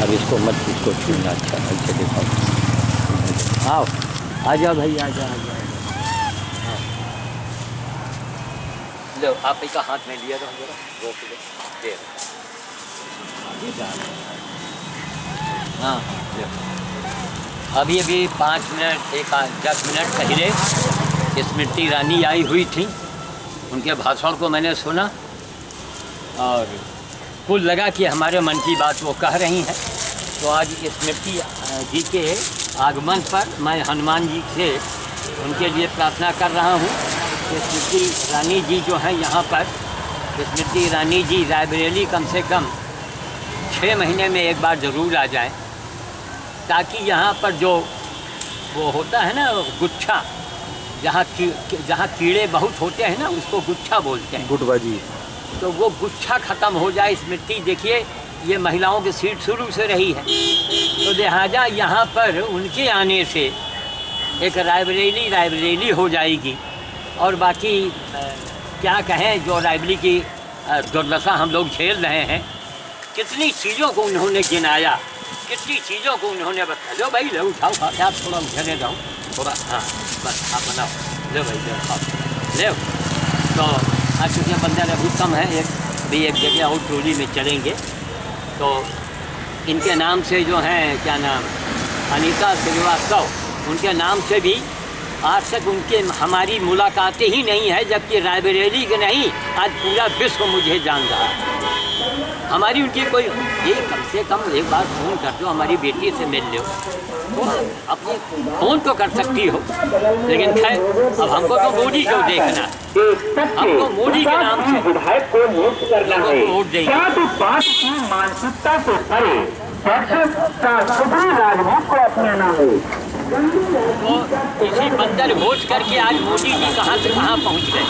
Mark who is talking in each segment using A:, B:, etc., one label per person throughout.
A: अब इसको मत इसको छूना। अच्छा ऐसे दिखाओ। आओ आ जाओ भाई आ जाओ। हाँ लो आप ही का हाथ में लिया तो जरा रोक दे। हाँ अभी 5 मिनट 10 मिनट पहले स्मृति ईरानी आई हुई थी। उनके भाषण को मैंने सुना और कुल लगा कि हमारे मन की बात वो कह रही हैं। तो आज स्मृति जी के आगमन पर मैं हनुमान जी से उनके लिए प्रार्थना कर रहा हूँ कि स्मृति ईरानी जी जो हैं यहाँ पर, स्मृति ईरानी जी रायबरेली कम से कम 6 महीने में एक बार ज़रूर आ जाएं, ताकि यहाँ पर जो वो होता है ना गुच्छा, जहाँ कीड़े बहुत होते हैं ना उसको गुच्छा बोलते हैं,
B: गुटबाजी,
A: तो वो गुच्छा ख़त्म हो जाए। स्मृति देखिए ये महिलाओं की सीट शुरू से रही है, तो लिहाजा यहाँ पर उनके आने से एक रायबरेली हो जाएगी। और बाकी क्या कहें, जो रायबरेली की दुर्दशा हम लोग झेल रहे हैं, कितनी चीज़ों को उन्होंने गिनाया, कितनी चीज़ों को उन्होंने बताया। लो भाई लो उठाओ आप थोड़ा उठने दो थोड़ा। हाँ बस आप बनाओ लो भाई लो खाओ ले। तो आज चूँकि बंदर अभी कम है, एक जगह और टोली में चलेंगे। तो इनके नाम से जो हैं क्या नाम अनीता श्रीवास्तव, उनके नाम से भी आज तक उनके हमारी मुलाकातें ही नहीं है, जबकि रायबरेली के नहीं आज पूरा विश्व मुझे जान रहा है। हमारी उनकी कोई ये कम से कम एक बार फ़ोन कर दो, हमारी बेटी से मिल लो, तो अपने फ़ोन तो कर सकती हो। लेकिन खैर अब हमको तो मोदी को देखना, हमको मोदी के नाम से
C: विधायक को नियुक्त करना है।
A: वोट देंगे।
C: क्या तो बात की मानसिकता से परे राजनीति को अपनाना है।
A: तो इसी बंदर भोज करके आज मोदी जी कहाँ से कहाँ पहुँच गए।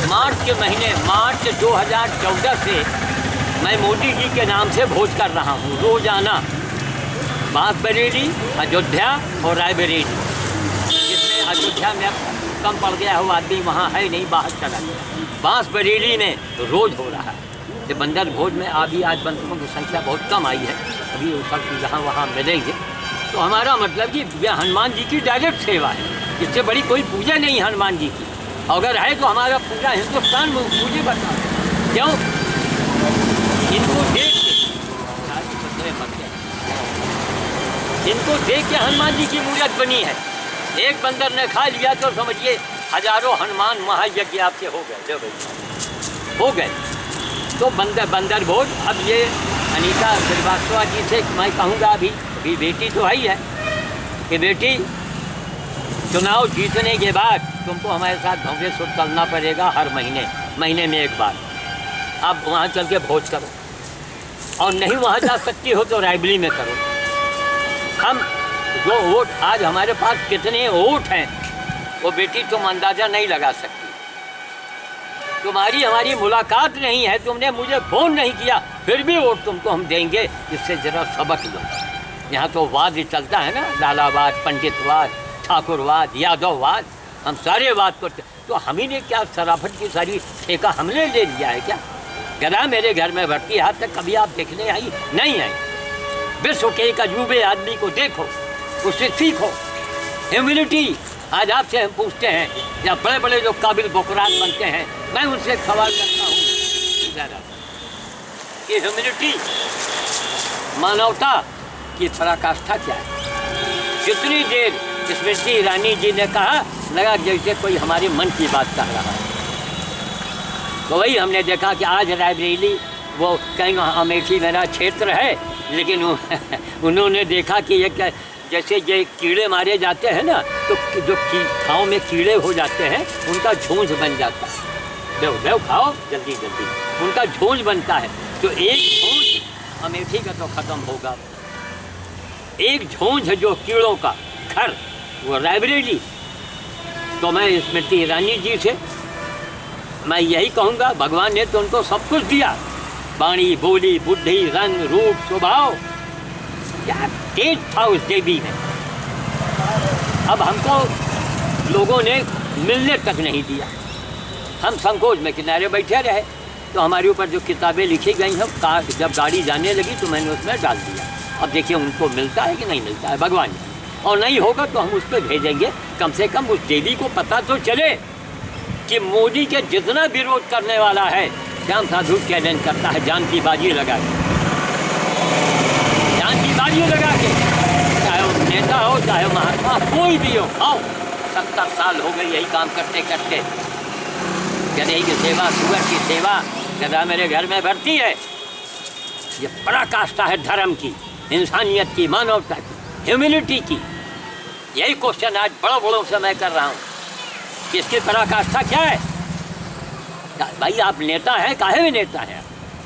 A: मार्च के महीने मार्च 2014 से मैं मोदी जी के नाम से भोज कर रहा हूँ रोज़ाना। बांसबरेली, अयोध्या और रायबरेली, जिसमें अयोध्या में कम पड़ गया हो आदमी वहाँ है नहीं, बाहर चला गया। बांसबरेली में रोज़ हो रहा है। तो बंदर भोज में अभी आज बंदरों की संख्या बहुत कम आई है, अभी वो सब जहाँ वहाँ मिलेंगे। तो हमारा मतलब कि यह हनुमान जी की डायरेक्ट सेवा है, इससे बड़ी कोई पूजा नहीं हनुमान जी की। अगर है तो हमारा पूरा हिंदुस्तान में पूजे बता क्यों। इनको देख के हनुमान जी की मूर्त बनी है। एक बंदर ने खा लिया तो समझिए हजारों हनुमान महायज्ञ आपके हो गए, जो भाई हो गए। तो बंदर भोज। अब ये अनीता श्रीवास्तव जी से मैं कहूँगा, अभी बेटी तो है ही है कि बेटी चुनाव जीतने के बाद तुमको हमारे साथ भव्येश्वर चलना पड़ेगा, हर महीने में एक बार। आप वहाँ चल के भोज करो, और नहीं वहाँ जा सकती हो तो रायबरेली में करो। हम जो वोट आज हमारे पास कितने वोट हैं वो बेटी तुम अंदाज़ा नहीं लगा सकती। तुम्हारी हमारी मुलाकात नहीं है, तुमने मुझे फ़ोन नहीं किया, फिर भी वोट तुमको हम देंगे। इससे ज़रा सबक लो। यहाँ तो वाद चलता है ना, लालावाद, पंडितवाद, ठाकुरवाद, यादववाद, हम सारे वाद को तो हम ही ने क्या शराफत की सारी ठेका हमने ले लिया है क्या। गधा मेरे घर में भर्ती हाथ तक कभी आप देखने आई नहीं आई। विश्व के एक अजूबे आदमी को देखो, उससे सीखो ह्यूमिलिटी। आज आपसे हम पूछते हैं, या बड़े बड़े जो काबिल बुकरात बनते हैं, मैं उनसे एक सवाल करता हूँ ज़्यादा कि ह्यूमिलिटी, मानवता की पराकाष्ठा क्या है। कितनी देर स्मृति ईरानी जी ने कहा, लगा जैसे कोई हमारे मन की बात कह रहा है। तो वही हमने देखा कि आज रायबरेली, वो कहीं अमेठी मेरा क्षेत्र है, लेकिन उन्होंने देखा कि ये जैसे ये कीड़े मारे जाते हैं ना, तो जो खाओं में कीड़े हो जाते हैं उनका झुंड बन जाता है। देव खाओ जल्दी, उनका झुंड बनता है। तो एक झुंड अमेठी का तो ख़त्म होगा, एक झुंड है जो कीड़ों का घर, वो रायबरेली। तो मैं स्मृति ईरानी जी से मैं यही कहूँगा, भगवान ने तो उनको सब कुछ दिया, वाणी, बोली, बुद्धि, रंग, रूप, स्वभाव, क्या तेज था उस देवी में। अब हमको लोगों ने मिलने तक नहीं दिया। हम संकोच में किनारे बैठे रहे, तो हमारे ऊपर जो किताबें लिखी गई हैं जब गाड़ी जाने लगी तो मैंने उसमें डाल दिया। अब देखिए उनको मिलता है कि नहीं मिलता है, भगवान जाने। और नहीं होगा तो हम उस पर भेजेंगे, कम से कम उस देवी को पता तो चले कि मोदी के जितना विरोध करने वाला है, श्याम साधु चैलेंज करता है जान की बाजी लगा के, जान की बाजी लगा के, चाहे वो नेता हो चाहे महात्मा कोई भी हो। आओ 70 साल हो गए यही काम करते करते, गधे की सेवा, सुअर की सेवा, गधा मेरे घर में भरती है। ये पराकाष्ठा है धर्म की, इंसानियत की, मानवता की, ह्यूमिलिटी की। यही क्वेश्चन आज बड़ों बड़ों से मैं कर रहा हूँ कि इसकी पराकाष्ठा क्या है। भाई आप नेता हैं, काहे में नेता हैं,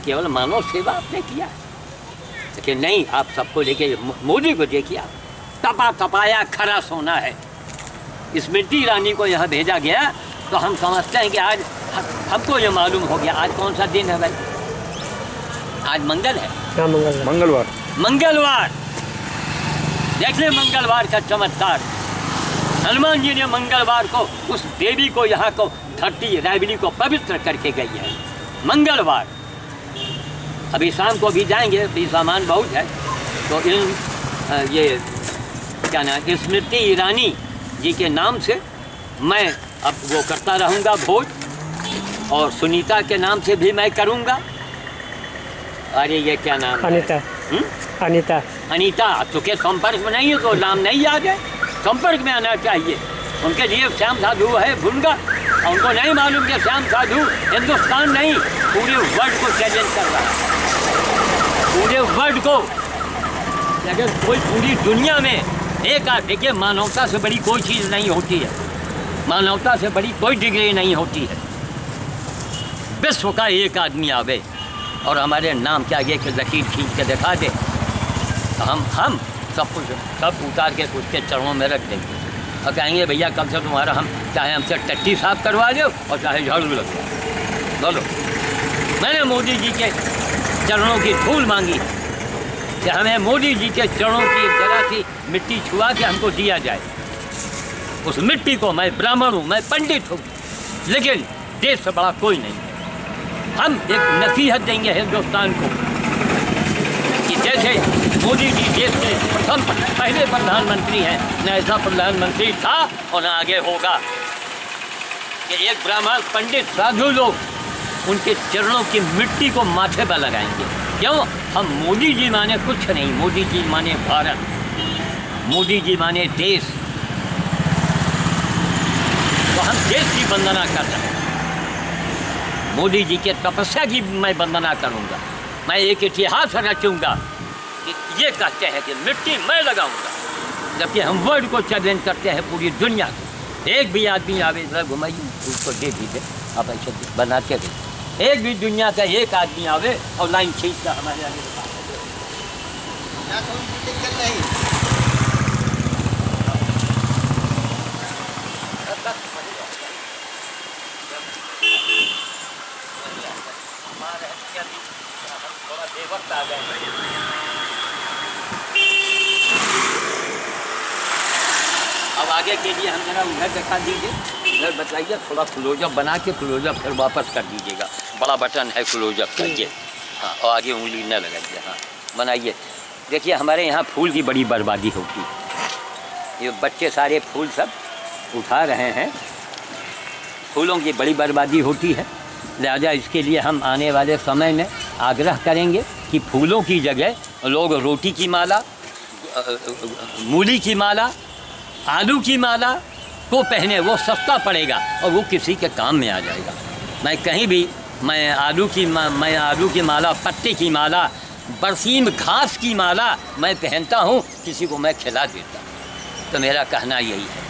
A: केवल मानव सेवा आपने किया, लेकिन नहीं, आप सबको लेके मोदी को देखिए, आप तपा तपाया खरा सोना है। स्मृति ईरानी को यहाँ भेजा गया तो हम समझते हैं कि आज हमको ये मालूम हो गया आज कौन सा दिन है भाई, आज मंगल है।
B: क्या मंगलवार?
A: मंगलवार देखिए, मंगलवार का चमत्कार। हनुमान जी ने मंगलवार को उस देवी को यहाँ को धरती रायबली को पवित्र करके गई है। मंगलवार अभी शाम को भी जाएंगे, अभी सामान बहुत है, तो इन ये क्या नाम स्मृति ईरानी जी के नाम से मैं अब वो करता रहूँगा भोज, और सुनीता के नाम से भी मैं करूँगा। अरे ये क्या नाम?
B: अनीता। अनीता।
A: अनीता तो के संपर्क में नहीं है तो नाम नहीं याद है, संपर्क में आना चाहिए। उनके लिए श्याम साधु है भूलगा, और उनको नहीं मालूम कि श्याम साधु हिंदुस्तान नहीं पूरे वर्ल्ड को चैलेंज कर रहा है, पूरे वर्ल्ड को। अगर कोई पूरी दुनिया में एक देखिए, मानवता से बड़ी कोई चीज़ नहीं होती है, मानवता से बड़ी कोई डिग्री नहीं होती है। विश्व का एक आदमी आवे और हमारे नाम के आगे के लकीर खींच के दिखा दे, तो हम सब कुछ सब उतार के उसके चरणों में रख देंगे और कहेंगे भैया कब से तुम्हारा हम चाहे हमसे टट्टी साफ करवा दो और चाहे झाड़ू लगवा। बोलो, मैंने मोदी जी के चरणों की धूल मांगी कि हमें मोदी जी के चरणों की जरा सी मिट्टी छुआ के हमको दिया जाए। उस मिट्टी को, मैं ब्राह्मण हूँ, मैं पंडित हूँ, लेकिन देश से बड़ा कोई नहीं। हम एक नसीहत देंगे हिंदुस्तान को कि जैसे मोदी जी देश के प्रथम पहले प्रधानमंत्री हैं, न ऐसा प्रधानमंत्री था और न आगे होगा, कि एक ब्राह्मण पंडित साधु लोग उनके चरणों की मिट्टी को माथे पर लगाएंगे। क्यों? हम मोदी जी माने कुछ नहीं, मोदी जी माने भारत, मोदी जी माने देश, तो हम देश की वंदना कर रहे हैं। मोदी जी के तपस्या की मैं वंदना करूंगा। मैं एक इतिहास रचूंगा कि ये कहते हैं कि मिट्टी मैं लगाऊंगा, जबकि हम वर्ल्ड को चैलेंज करते हैं, पूरी दुनिया को। एक भी आदमी आवे इधर घुमाइए उसको दे दीजिए, आप ऐसे बनाते रहिए। एक भी दुनिया का एक आदमी आवे और लाइन खींच कर हमारे आगे वक्त आ गए। अब आगे के लिए हम जरा उधर दिखा दीजिए, उधर बताइए, थोड़ा क्लोजअप बना के क्लोजअप फिर वापस कर दीजिएगा। बड़ा बटन है क्लोजअप का ये, हाँ, और आगे उंगली न लगाइए, हाँ बनाइए। देखिए हमारे यहाँ फूल की बड़ी बर्बादी होती है, ये बच्चे सारे फूल सब उठा रहे हैं, फूलों की बड़ी बर्बादी होती है। लिहाजा इसके लिए हम आने वाले समय में आग्रह करेंगे कि फूलों की जगह लोग रोटी की माला, मूली की माला, आलू की माला को पहने, वो सस्ता पड़ेगा और वो किसी के काम में आ जाएगा। मैं कहीं भी मैं आलू की माला, पत्ते की माला, बरसीम घास की माला मैं पहनता हूँ, किसी को मैं खिला देता हूँ। तो मेरा कहना यही है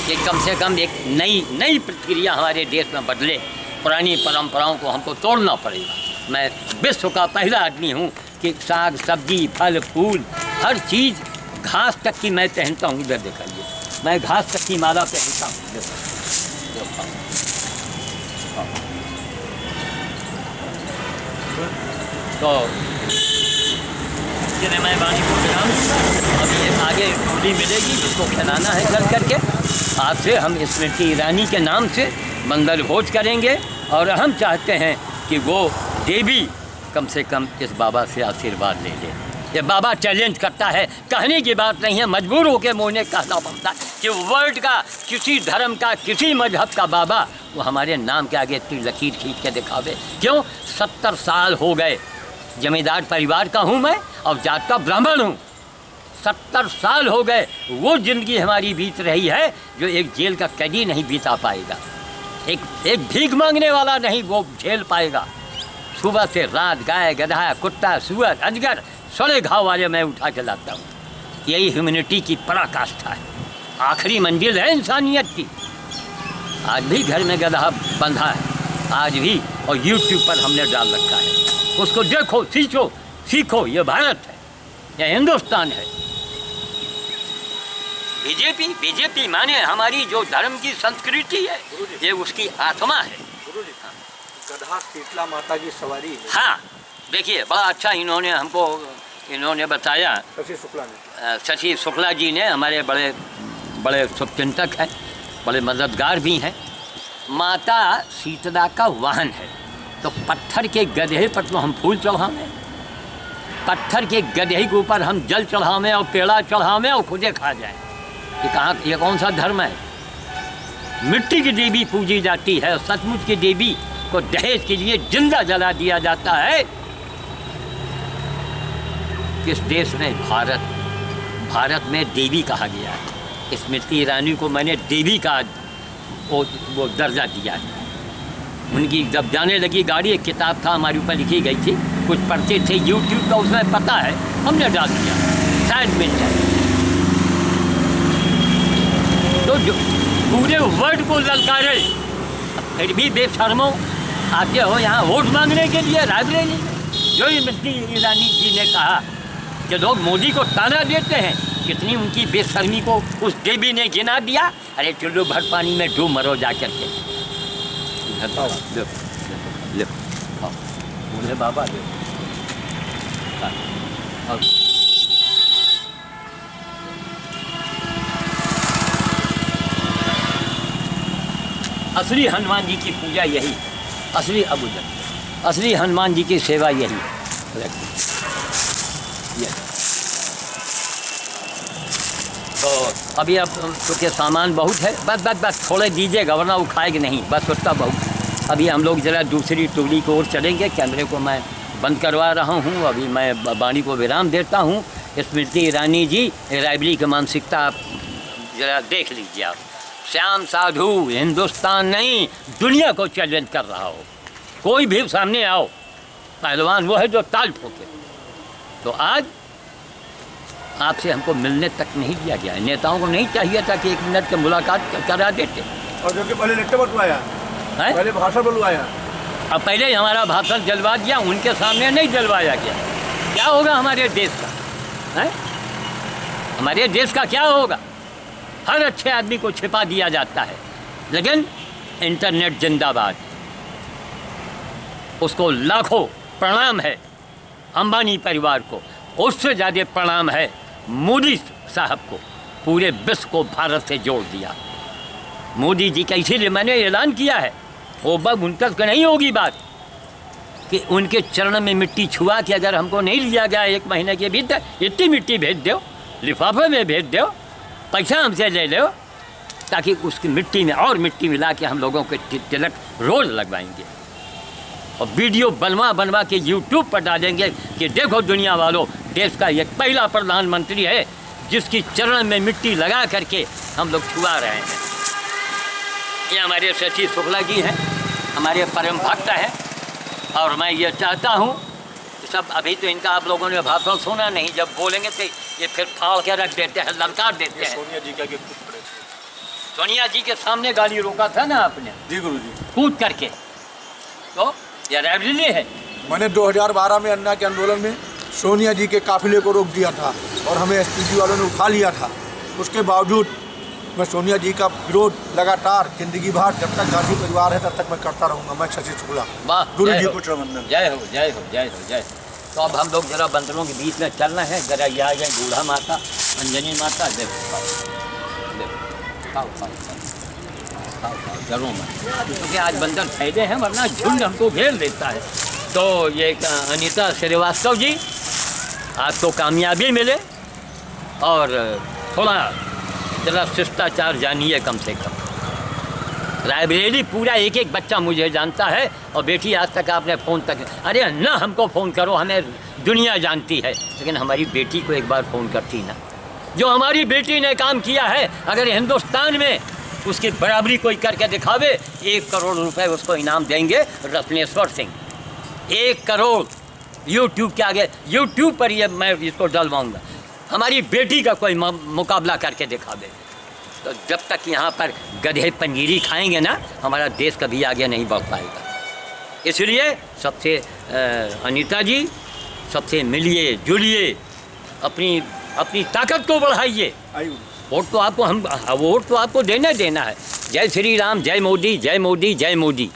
A: कि कम से कम एक नई प्रक्रिया हमारे देश में बदले, पुरानी परंपराओं को हमको तोड़ना पड़ेगा। मैं विश्व का पहला आदमी हूँ कि साग सब्जी फल फूल हर चीज़, घास तक की मैं पहनता हूँ। इधर दिखाइए, मैं घास तक की माला पहनता हूँ। तो मैं वाणी को विराम दूँगा। अब ये आगे रोटी मिलेगी, जिसको खिलाना है चल करके। आज से हम स्मृति ईरानी के नाम से बंदर भोज करेंगे और हम चाहते हैं कि वो देवी कम से कम इस बाबा से आशीर्वाद ले ले। ये बाबा चैलेंज करता है, कहने की बात नहीं है, मजबूर होकर मुझे कहना पड़ता कि वर्ल्ड का किसी धर्म का किसी मजहब का बाबा वो हमारे नाम के आगे इतनी लकीर खींच के दिखावे। क्यों? 70 साल हो गए, जमींदार परिवार का हूँ मैं और जात का ब्राह्मण हूँ। 70 साल हो गए, वो ज़िंदगी हमारी बीत रही है जो एक जेल का कैदी नहीं बीता पाएगा, एक भीख मांगने वाला नहीं वो झेल पाएगा। सुबह से रात गाय गधा कुत्ता सुअर अजगर सड़े घाव वाले मैं उठा के लाता हूँ। यही ह्यूमैनिटी की पराकाष्ठा है, आखिरी मंजिल है इंसानियत की। आज भी घर में गधा बंधा है, आज भी, और यूट्यूब पर हमने डाल रखा है, उसको देखो सीखो। ये भारत है, ये हिंदुस्तान है। बीजेपी माने हमारी जो धर्म की संस्कृति है, ये उसकी आत्मा है।
D: गधा शीतला माता की सवारी है।
A: हाँ, देखिए बड़ा अच्छा इन्होंने बताया, शशि शुक्ला जी ने, हमारे बड़े शुभचिंतक हैं, बड़े मददगार भी हैं। माता शीतला का वाहन है, तो पत्थर के गधे पर तो हम फूल चढ़ावें, पत्थर के गधे के ऊपर हम जल चढ़ावें और पेड़ा चढ़ावें और खुदे खा जाएं। ये कौन सा धर्म है? मिट्टी की देवी पूजी जाती है, सचमुच की देवी को दहेज के लिए जिंदा जला दिया जाता है। किस देश में? भारत में देवी कहा गया है। स्मृति ईरानी को मैंने देवी का वो दर्जा दिया है। उनकी जब जाने लगी गाड़ी, एक किताब था हमारे ऊपर लिखी गई थी, कुछ पढ़ते थे यूट्यूब का, उसमें पता है, हमने डाल दिया, शायद मिल जाए। तो जो पूरे वर्ल्ड को ललकारे, फिर भी बेशर्मो आते हो यहाँ वोट मांगने के लिए रायबरेली में। जो स्मृति ईरानी जी ने कहा कि लोग मोदी को ताना देते हैं, कितनी उनकी बेशर्मी को उस देवी ने गिना दिया। अरे चलो भर पानी में डूब मरो जा करके। मुझे बाबा दे। असली हनुमान जी की पूजा यही, असली हनुमान जी की सेवा यही है। तो अभी अब क्योंकि सामान बहुत है, बस थोड़े दीजिएगा वरना वो खाएगा नहीं, बस उसका बहुत। अभी हम लोग ज़रा दूसरी टुकड़ी की ओर चलेंगे। कैमरे को मैं बंद करवा रहा हूँ, अभी मैं वाणी को विराम देता हूँ। स्मृति ईरानी जी रायबरेली की मानसिकता आप ज़रा देख लीजिए। आप श्याम साधु हिंदुस्तान नहीं दुनिया को चैलेंज कर रहा हो, कोई भी सामने आओ, पहलवान वो है जो ताल ठोके। तो आज आपसे हमको मिलने तक नहीं दिया गया है। नेताओं को नहीं चाहिए था कि 1 मिनट की मुलाकात करा देते,
D: और जो कि पहले लेटर बुलवाया है, पहले भाषण बुलवाया,
A: अब पहले हमारा भाषण जलवा दिया, उनके सामने नहीं जलवाया गया। क्या होगा हमारे देश का? है हमारे देश का क्या होगा? हर अच्छे आदमी को छिपा दिया जाता है, लेकिन इंटरनेट जिंदाबाद, उसको लाखों प्रणाम है। अंबानी परिवार को उससे ज़्यादा प्रणाम है मोदी साहब को, पूरे विश्व को भारत से जोड़ दिया मोदी जी का। इसीलिए मैंने ऐलान किया है, वो बग उन तक नहीं होगी बात कि उनके चरण में मिट्टी छुआ के अगर हमको नहीं लिया गया 1 महीने के भीतर, इतनी मिट्टी भेज दो, लिफाफे में भेज दो, पैसा हमसे ले लो, ताकि उसकी मिट्टी में और मिट्टी मिला के हम लोगों के तिलक रोज लगवाएंगे और वीडियो बनवा के यूट्यूब पर डालेंगे कि देखो दुनिया वालों, देश का ये पहला प्रधानमंत्री है जिसकी चरण में मिट्टी लगा करके हम लोग छुआ रहे हैं। ये हमारे शशि शुक्ला जी हैं, हमारे परम भक्त हैं, और मैं ये चाहता हूँ सब, अभी तो इनका आप लोगों ने भाषण सुना नहीं, जब बोलेंगे तो ये फिर फाड़ के रख देते हैं, ललकार देते हैं।
D: सोनिया जी का गिफ्ट पड़े थे,
A: सोनिया जी के सामने गाड़ी रोका था ना आपने,
D: जी गुरु जी,
A: कूद करके। तो ये रायबरेली है।
D: मैंने 2012 में अन्ना के आंदोलन में सोनिया जी के काफिले को रोक दिया था और हमें एसपीजी वालों ने उठा लिया था। उसके बावजूद मैं सोनिया जी का विरोध लगातार जिंदगी भर, जब तक गांधी परिवार है तब तक मैं करता रहूँगा। मैं शशि शुक्ला, गुरु जी को चरणवंदन।
A: जय हो जय हो जय हो जय। तो अब हम लोग जरा बंदरों के बीच में चलना है, जरा ये आ जाए बूढ़ा माता, अंजनी माता, देखो खाओ, देखो खाओ खाओ खाओ। डरो मत, क्योंकि आज बंदर फैले हैं, वरना झुंड हमको घेर लेता है। तो ये अनीता श्रीवास्तव जी, आपको कामयाबी मिले और थोड़ा जरा शिष्टाचार जानिए कम से कम। रायबरेली पूरा एक एक बच्चा मुझे जानता है, और बेटी आज तक आपने फ़ोन तक, अरे ना हमको फ़ोन करो, हमें दुनिया जानती है, लेकिन हमारी बेटी को एक बार फ़ोन करती ना। जो हमारी बेटी ने काम किया है, अगर हिंदुस्तान में उसकी बराबरी कोई करके दिखावे, 1 करोड़ रुपए उसको इनाम देंगे रत्नेश्वर सिंह। 1 करोड़ यूट्यूब के आगे, यूट्यूब पर ये मैं इसको डलवाऊँगा, हमारी बेटी का कोई मुकाबला करके दिखावे। तो जब तक यहाँ पर गधे पंजीरी खाएंगे ना, हमारा देश कभी आगे नहीं बढ़ पाएगा। इसलिए सबसे अनीता जी, सबसे मिलिए जुलिए, अपनी ताकत को बढ़ाइए। वोट तो आपको देना है। जय श्री राम, जय मोदी, जय मोदी, जय मोदी।